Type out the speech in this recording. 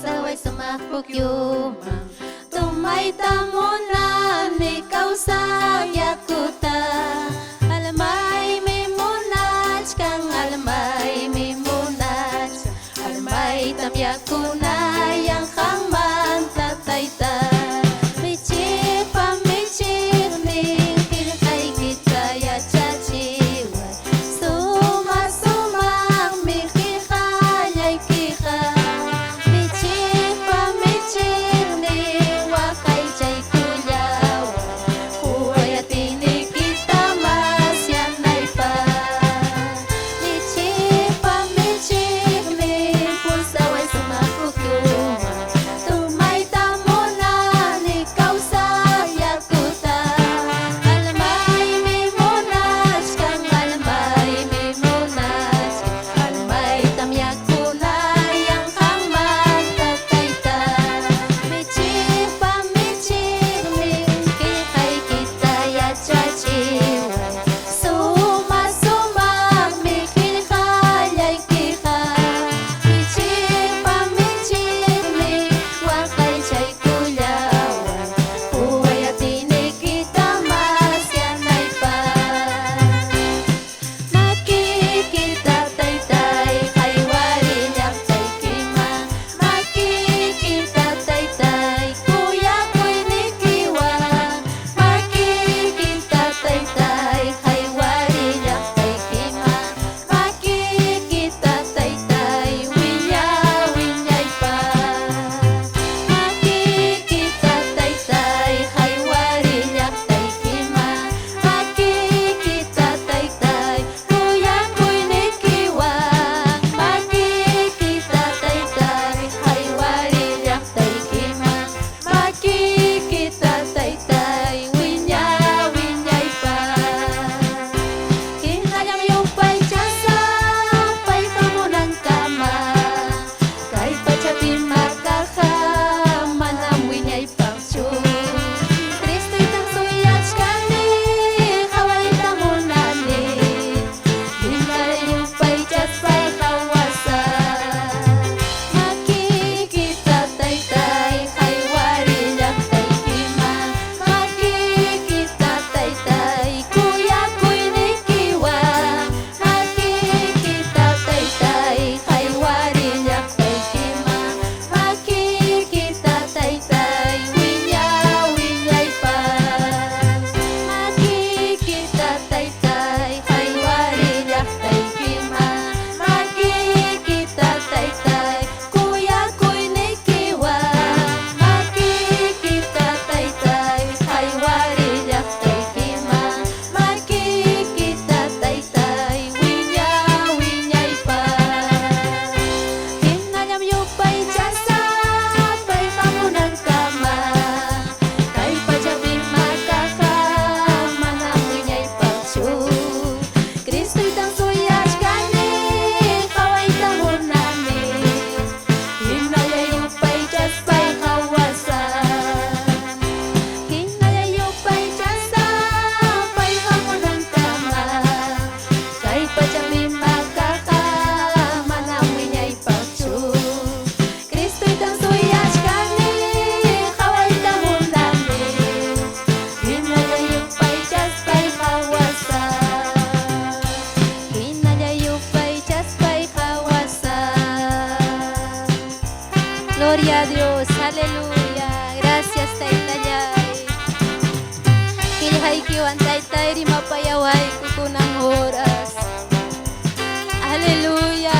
saway sumakukyumang tumay tamunan ikaw sa yakuta alamay mimunach kang alamay mimunach alamay tamyakuna yang kang man tatayta michik pamichik ning pinakay kita ya chachiwan suma-sumang mikikanyay kika michik pamichik ning wakay chay kulyawan huway at kita mas yanay pa michik pamichik ning pusaway sumakukyumang tumay tamunan ikaw sa yakuta alamay mimunach kang alamay mimunach alamay tamyakuna yang kang magtatayta michik pamichik ning kikay kita ya chachiwan suma-sumang mikikayay kika michik pamichik ning wakay chay kulyawan huway at kita mas yanay pa makikita taytay kay warinyak tay kimang makikita taytay kuya ko'y nikiwang makikita taytay kay warinyak tay kimang makikita taytay winya-winyay pa makikita taytay kay warinyak tay kimang makikita taytay kuya ko'y nikiwang makikita taytay kay warinyak tay kimang makikita taytay winya-winyay pa kinayang yupay tiyasa pay kamunang kama kay pachapi makakaman ang winyay pangsu Kristo'y tang suyach kani kaway tamunani kinayang yupay tiyas pay kawasan makikita taytay kay warinyak tay kimang makikita taytay kuya ko'y nikiwang makikita taytay kay warinyak tay kimang makikita taytay winya-winyay pa makikita taytay kay warinyak tay kimang makikita taytay kuya ko'y nikiwang makikita taytay kay warinyak tay kimang makikita taytay winya-winyay pa kinayam yupay tiyasa pay kamunang kama kay pachapi makakaman ang winyay pangsu Kristo'y tang suyach kani kaway tamunani kinayay yupay tiyas pay kawasan kinayay yupay tiyasa pay kamunang kama kay pachapi makakaman ang winyay pangsu Kristo'y tang suyach kani kaway tamunani kinayay yupay tiyas pay kawasan kinayay yupay tiyas pay kawasan Gloria a Dios, aleluya, gracias taytayay kilihay kiwan taytay rimapayaway kukunang oras aleluya